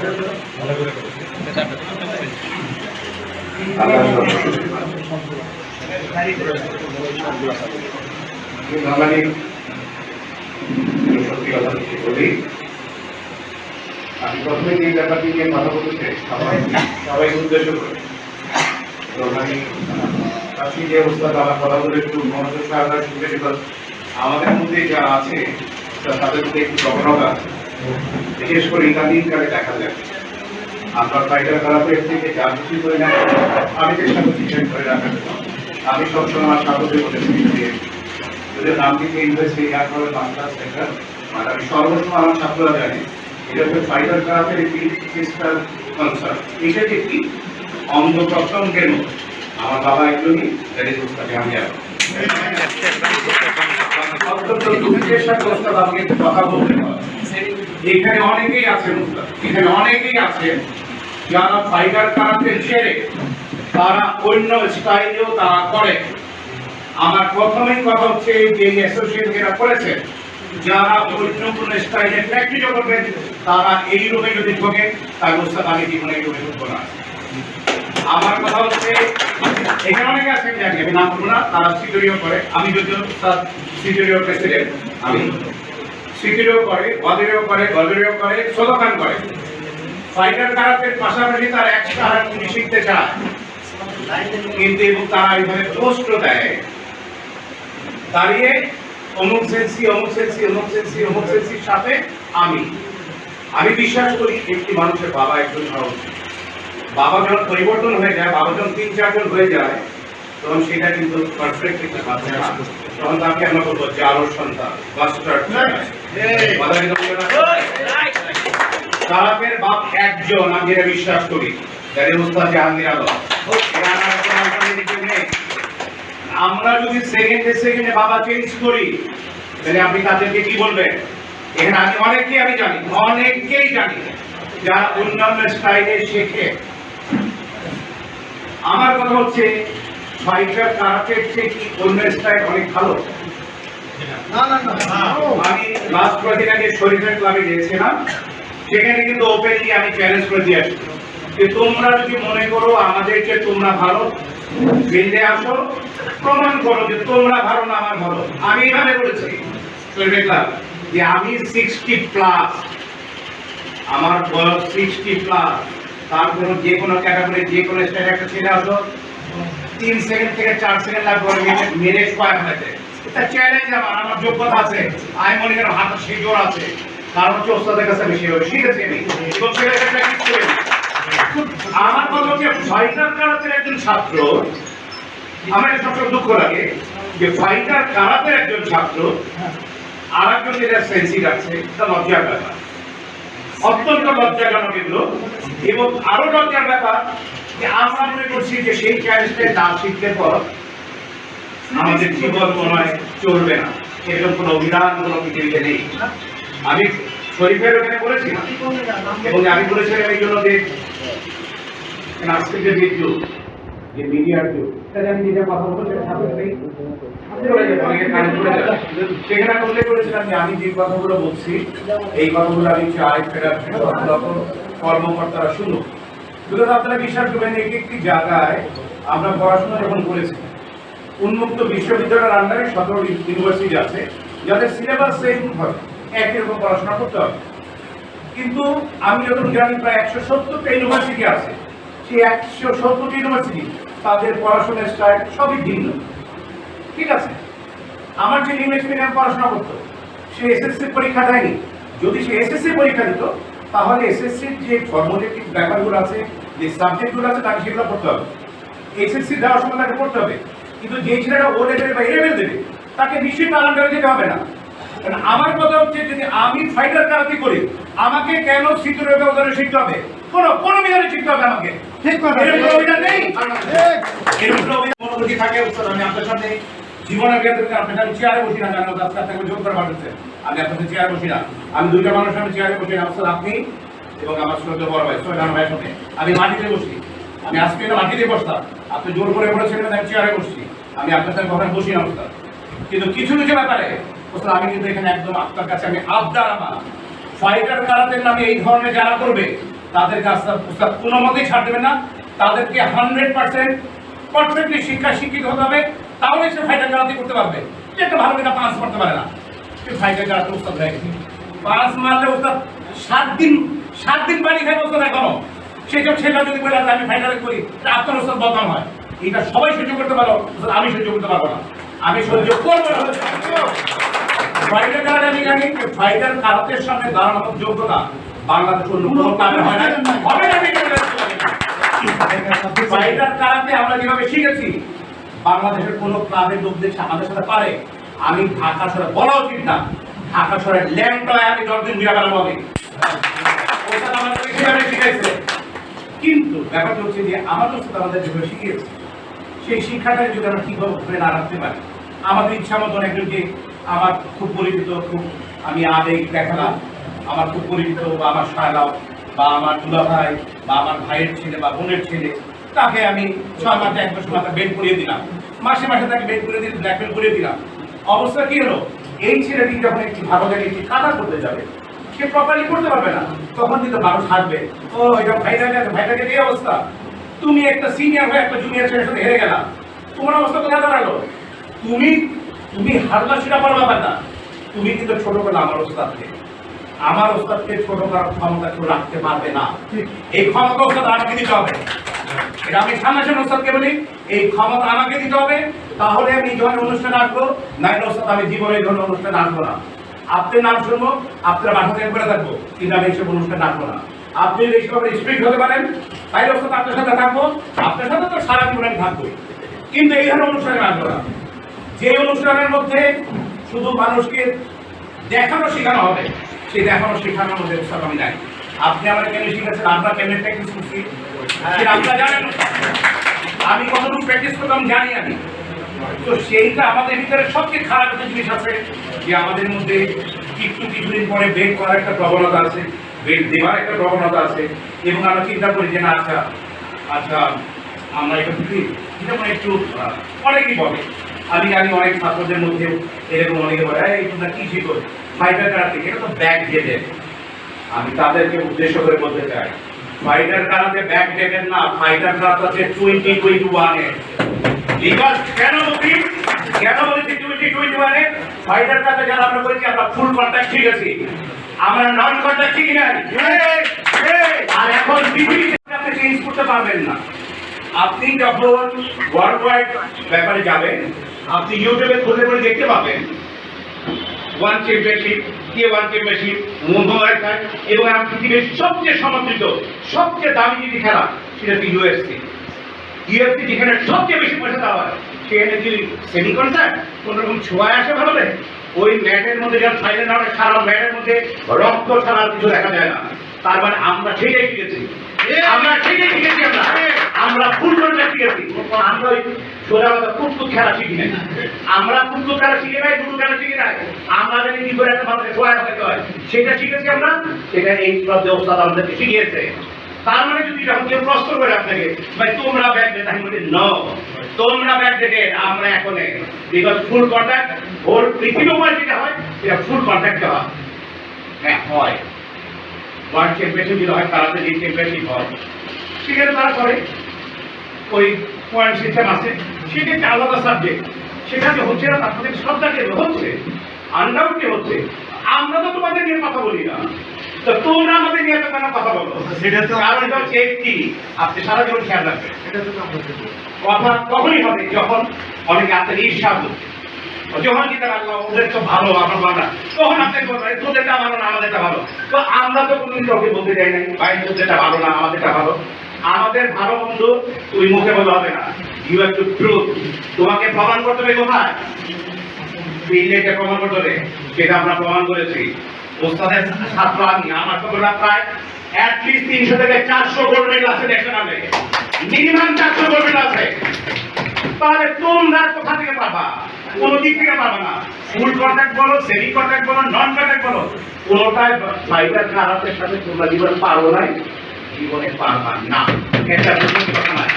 আমি প্রথমে যে ব্যাপারটি নিয়ে কথা বলতে চাই সবাই উদ্দেশ্য করে তো আমি আজকে যে অবস্থা আমার কথাগুলো একটু মনোযোগ সহকারে শুনতে, বিকজ আমাদের মধ্যে যা আছে তাদের মধ্যে একটু প্রবণতা বিশেষ করে ইদানিং কালে দেখা যায়। আমরা ফাইটার খারাপের থেকে যা কিছু করে না আমি চেষ্টা করছি চেক করে রাখার জন্য। আমি সবসময় আমার ছাত্রদের বলেছি যে যদি নাম থেকে ইনভেস্ট ইয়ার করে মাস্টার্স সেক্টর, মানে আমি সর্বসময় আমার ছাত্ররা জানে এটা হচ্ছে ফাইটার খারাপের একটি সিস্টার কনসার্ট। এটা একটি অন্ধ প্রথম কেন আমার বাবা একজনই দ্যাট ইজ আমি অত্যন্ত দুঃখের সাথে আমাকে কথা বলতে হয়। এখানে অনেকেই আছেন, এখানে অনেকেই আছেন যারা ফাইটার কারাতে ছেড়ে তারা অন্য স্টাইলেও তারা করে। আমার প্রথমেই কথা হচ্ছে যে অ্যাসোসিয়েশন এরা করেছে, যারা অন্য কোনো স্টাইলে প্র্যাকটিস করবেন তারা এই রুমে যদি ঢোকেন তার উস্তাদ আমি জীবনে এই রুমে ঢুকবো না। আমার কথা হচ্ছে এখানে অনেকে আছেন যাকে আমি নাম বলবো না, তারা সিকিউরিও করে। আমি যদি উস্তাদ সিকিউরিও প্রেসিডেন্ট, আমি সিকিউরিও করে, ওয়াদিরিও করে, গলবিরিও করে, সোদকান করে। ফাইটার কারাতের পাশাপাশি তারা এক্সট্রা আর কিছু শিখতে চায়, কিন্তু এবং তারা এইভাবে পোস্ট দেয় দাঁড়িয়ে অমুক সেন্সি অমুক সেন্সি অমুক সেন্সি অমুক সেন্সির সাথে আমি বিশ্বাস করি একটি মানুষের বাবা একজন হওয়া উচিত। বাবা যখন পরিবর্তন হয়ে যায়, বাবা যখন ৩-৪ জন হয়ে যায়, তখন সেটা কিন্তু পারফেক্ট একটা বাচ্চা না, তখন তাকে আমরা বলবো জারোর সন্তান, বাস্টার্ড। কারাতের বাপ একজন, আমি যেটা বিশ্বাস করি, যাদের উস্তাদ জাহাঙ্গীর আলম। আমরা যদি সেকেন্ডে বাবা চেঞ্জ করি তাহলে আপনি তাদেরকে কি বলবেন? এখানে আমি জানি অনেকেই জানি যারা অন্যান্য স্টাইলে শেখে। আমার কথা হচ্ছে ফাইটার কারাতের চেয়ে কি অন্য স্টাইল অনেক ভালো? আমি লাস্ট কয়েকদিন আগে শরীফের ক্লাবে গিয়েছিলাম, সেখানে কিন্তু ওপেনলি আমি চ্যালেঞ্জ করে দিয়ে আসছি যে তোমরা যদি মনে করো আমাদেরকে তোমরা ভালো, ফিল্ডে আসো, প্রমাণ করো যে তোমরা ভালো না আমার ভালো। আমি এইভাবে বলেছি শরীফের ক্লাব যে আমি 60+, আমার বয়স 60+, তারপর যে কোনো ক্যাটাগরি যে কোনো স্টাইল একটা ছেলে আসো 3 সেকেন্ড থেকে 4 সেকেন্ড লাগবে মেরে স্কোয়ার হতে। এটা চ্যালেঞ্জ, আমার যোগ্যতা আছে, আমি মনে করি হাত সেই জোর আছে, কারণ হচ্ছে ওস্তাদের কাছে আমি সেভাবে শিখেছি আমি এবং সেটাকে প্র্যাকটিস করি। আমার কথা হচ্ছে ফাইটার কারাতের একজন ছাত্র, আমার এটা সবসময় দুঃখ লাগে যে ফাইটার কারাতের একজন ছাত্র আর একজন যেটা সেন্সি রাখছে, এটা লজ্জার ব্যাপার, অত্যন্ত লজ্জাজনক এগুলো। এবং আরো লজ্জার ব্যাপার যে আমরা মনে করছি যে সেই চ্যালেঞ্জটা না শিখতে পর আমাদের জীবন মনে হয় চলবে না, এরকম কোনো অভিধান কোনো পৃথিবীতে নেই। আমি শরীফের ওখানে বলেছি এবং আমি বলেছিলাম এই জন্য যে আজকে যে যুগ, যে মিডিয়ার যুগ, তাহলে আমি নিজের কথা বলবো সেখানে উল্লেখ করেছিলাম যে আমি যে কথাগুলো বলছি এই কথাগুলো আমি চাই ফেডারেশন কর্মকর্তারা শুনুক। শুধু আপনারা বিশ্বাস করবেন, একটি জায়গায় আমরা পড়াশোনা যখন করেছি, উন্মুক্ত বিশ্ববিদ্যালয়ের আন্ডারে 17 ইউনিভার্সিটি আছে যাদের সিলেবাস সেম হবে, একই রকম পড়াশোনা করতে হবে। কিন্তু আমি যখন জানি প্রায় 170টা ইউনিভার্সিটি আছে, সেই 170টি ইউনিভার্সিটি তাদের পড়াশোনার স্টাইল সবই ভিন্ন। ঠিক আছে, আমার যে ইংলিশ মিডিয়াম পড়াশোনা করতো সে এসএসসি পরীক্ষা দেয়নি। যদি সে এসএসসি পরীক্ষা দিত তাহলে এসএসসির যে ফর্মুলেটিভ ব্যাপারগুলো আছে, যে সাবজেক্টগুলো আছে, তাকে সেগুলো পড়তে হবে। এসএসসি দেওয়ার সময় তাকে পড়তে হবে। কিন্তু যে ছেলেটা ও লেভেল বা এ লেভেল দেবে তাকে নিশ্চিত আলাদা যেতে হবে না। আমার কথা হচ্ছে যদি আমি ফাইটার কারাতে করি, আমাকে কেন সিকিউরিটি ব্যবহারে শিখতে হবে? কোন বিধানে শিখতে হবে আমাকে? ঠিক কথা, এরকম অভিধান নেই। এরকম অভিধান থাকে। আমি আপনার সাথে জীবনের ক্ষেত্রে আপনার সাথে চেয়ারে বসি না, জানো আপনাকে যোগ করে পাঠাচ্ছে, আমি আপনার সাথে চেয়ারে বসি না। আমি 2টা মানুষের সামনে চেয়ারে বসি না, আপনি এবং আমার শ্রদ্ধা বড় ভাই সোহেল ভাইয়ের সাথে আমি মাটিতে বসি। আমি আজকে মাটিতে বসতাম, আপনি জোর করে বলেছিলেন আমি চেয়ারে বসছি, আমি আপনার সাথে কখনো বসি না ওস্তাদ। কিন্তু কিছু কিছু ব্যাপারে ওস্তাদ আমি কিন্তু এখানে একদম আপনার কাছে আমি আবদার, আমার ফাইটার কারাতের নামে এই ধরনের যারা করবে তাদেরকে উস্তাদ কোনো মতেই ছাড় দেবে না। তাদেরকে 100% পারফেক্টলি শিক্ষিত হতে হবে, তাহলে সে ফাইটার কারাতে করতে পারবে। একটা ভালো কিনা 5 মারতে পারে না, সে ফাইটার কারাতে উস্তাদ হয়ে গেছে। 5 মারলে উস্তাদ 7 দিন বাড়ি খায় উস্তাদ এখনো। সেটা যদি বলে আমি ফাইটারে করি, আপনার উস্তাদ বদনাম হয়। এটা সবাই সহ্য করতে পারো, আমি সহ্য করতে পারবো না, আমি সহ্য করবো না। ফাইটার কারাতে আমি জানি ফাইটার কারাতের সামনে দাঁড়ানোর যোগ্যতা বাংলাদেশ অন্য কোনো ক্লাবে হয় না, হবে না। ফাইটার কারাতে আমরা যেভাবে শিখেছি, বাংলাদেশের কোনো ক্লাবের লোকদের আমাদের সাথে পারে। আমি ঢাকা শহরে বলা উচিত না, ঢাকা শহরের ল্যাংটায় আমি 10 দিন বিয়া করা হবে, ওটা আমাদের সেভাবে শিখেছে। কিন্তু ব্যাপারটা হচ্ছে যে আমাদের সাথে আমাদের যেভাবে শিখিয়েছে, সেই শিক্ষাটাকে যদি আমরা ঠিকভাবে ধরে না রাখতে পারি, আমাদের ইচ্ছা মতন একজনকে আমার খুব পরিচিত, খুব আমি আবেগ দেখালাম, আমার খুব পরিচিত বা আমার শায়লা বা আমার দুলা ভাই বা আমার ভাইয়ের ছেলে বা বোনের ছেলে, তাকে আমি 6 মাসে 1 বছর মাথা বেড করিয়ে দিলাম, মাসে মাসে তাকে বেড করে দিয়ে ব্ল্যাকমেল করে দিলাম। অবস্থা কি হলো? এই ছেলেটি যখন একটি ভালো জায়গায় একটি কাটা করতে যাবে, সে প্রপারলি করতে পারবে না, তখন কিন্তু মানুষ হাসবে, ও এটা ভাইটাকে এই অবস্থা। তুমি একটা সিনিয়র হয়ে একটা জুনিয়র ছেলের সাথে হেরে গেলা, তোমার অবস্থা কোথায় দাঁড়ালো? তুমি হারলা সেটা বড় ব্যাপার না, তুমি কিন্তু ছোট করলে আমার ওস্তাদকে ছোট করার ক্ষমতা কেউ রাখতে পারবে না। এই ক্ষমতা ওস্তাদ আমাকে দিতে হবে। এটা আমি সামনাসামনি ওস্তাদকে বলি, এই ক্ষমতা আমাকে দিতে হবে, তাহলে আমি এই ধরনের অনুষ্ঠান আসবো। নাইলে ওস্তাদ আমি জীবনে এই ধরনের অনুষ্ঠান আসবো না। আপনার নাম শুনবো, আপনার বাসা থেকে করে থাকবো, কিন্তু আমি এইসব অনুষ্ঠান আসবো না। আপনি যদি এইসব স্ট্রিক্ট হতে পারেন, তাই ওস্তাদ আপনার সাথে থাকবো, আপনার সাথে তো সারা জীবন আমি থাকবোই, কিন্তু এই ধরনের অনুষ্ঠানে আসবো না। যে অনুষ্ঠানের মধ্যে শুধু মানুষকে দেখানো শেখানো হবে, সেই দেখানো শেখানোর মধ্যে উৎসাহ আমি নাই। আপনি আমার কেন শিখেছেন, আপনার কেমন প্র্যাকটিস করছি সেটা আপনারা জানেন, আমি কতটুকু প্র্যাকটিস করতাম জানি আমি। তো সেইটা আমাদের ভিতরে সবচেয়ে খারাপ একটা জিনিস আছে, যে আমাদের মধ্যে কিছুদিন পরে বেড করার একটা প্রবণতা আছে, বেড দেওয়ার একটা প্রবণতা আছে, এবং আমরা চিন্তা করি যে না আচ্ছা আমরা এটা একটু অনেকেই বলে, আমি জানি অনেক ছাত্রদের মধ্যে এরকম অনেকে বলে এই তোমরা কি শিখো ফাইটার কারাতে, এটা তো ব্যাক ডেটেড। আমি তাদেরকে উদ্দেশ্য করে বলতে চাই, ফাইটার কারাতে ব্যাক ডেটেড না, ফাইটার কারাতে আছে 2021-এ। বিকজ কেন বলেছি 2021-এ? ফাইটার কারাতে যারা আমরা করেছি, আমরা ফুল কন্ট্যাক্ট শিখেছি, আমরা নন কন্ট্যাক্ট শিখি না। আর এখন পৃথিবীতে আপনি চেঞ্জ করতে পারবেন না। আপনি যখন ওয়ার্ল্ড ওয়াইড ব্যাপারে যাবেন, আপনি ইউটিউবে খুলে করে দেখতে পাবেন one championship, K1 championship, mobile খেলা, এবং পৃথিবীর সবচেয়ে সমাদৃত সবচেয়ে দামি যদি খেলা সেটা হচ্ছে UFC। যেখানে সবচেয়ে বেশি পয়সা দেওয়া হয়, সেখানে যদি সেমি কনসার্ট কোন রকম ছোঁয়ায় আসে ভালো, ওই ম্যাটের মধ্যে যারা ফাইনাল না হয়, সারা ম্যাটের মধ্যে রক্ত ছাড়া কিছু দেখা যায় না। তার মানে আমরা সেটাই শিখেছি, আমরা ফুল কন্ট্যাক্ট শিখেছি। আমরা ওই সোজা কথা কুটকুট খেলা শিখি নাই, আমরা কুটকুট খেলা শিখি নাই, দুটো খেলা শিখি নাই। আমরা জানি কি করে একটা মানুষের সোয়া হতে হয়, সেটা শিখেছি আমরা। সেটা এই সব ব্যবস্থা আমাদেরকে শিখিয়েছে। তার মানে যদি যখন কেউ প্রশ্ন করে আপনাকে ভাই তোমরা ব্যাক ডেট, আমি বলি ন, তোমরা ব্যাক ডেটে, আমরা এখন বিকজ ফুল কন্ট্যাক্ট হোল পৃথিবীর উপরে যেটা হয় সেটা ফুল কন্ট্যাক্ট হয়। হ্যাঁ হয়, ওয়ার্ল্ড চ্যাম্পিয়নশিপ যেটা হয়, তারাতে যে চ্যাম্পিয়নশিপ হয় সেখানে তারা করে ওই পয়েন্ট সিস্টেম আছে, সেটা একটা আলাদা সাবজেক্ট। সেখানে হচ্ছে না, তার সাথে সব জায়গায় হচ্ছে, আনডাউটলি হচ্ছে। আমরা তো তোমাদের নিয়ে কথা বলি না, তো তোমরা আমাদের নিয়ে কেন কথা বলো? সেটা তো কারণ হচ্ছে একটি, আপনি সারা জীবন খেয়াল রাখবেন, কথা তখনই হবে যখন অনেকে আপনাকে ঈর্ষা করছে, যখন কি তারা ওদের তো ভালো আমার ভালো, তখন আপনাকে বলবেন তোদেরটা ভালো না আমাদেরটা ভালো। তো আমরা তো কোনদিন কাউকে বলতে চাই নাই ভাই তোদেরটা ভালো না আমাদেরটা ভালো। আমাদের ভালো বন্ধু তুই মুখে বলা হবে না, ইউ হ্যাভ টু প্রুভ। তোমাকে প্রমাণ করতে হবে কোথায়? ফিল্ডে প্রমাণ করতে হবে, সেটা আমরা প্রমাণ করেছি। ওস্তাদের ছাত্র আমি, আমার সকলরা প্রায় অ্যাটলিস্ট 300 থেকে 400 গোল্ড মেডেল আছে ন্যাশনালে, মিনিমাম 400 গোল্ড মেডেল আছে। তাহলে তোমরা কোথা থেকে পাবা? কোন দিক থেকে পাবা না। ফুল কন্ট্যাক্ট বলো, সেমি কন্ট্যাক্ট বলো, নন কন্ট্যাক্ট বলো, কোনটাই ফাইটার কারাতের সাথে তোমরা জীবনে পারো নাই, জীবনে পারবা না। এটা কথা নয়।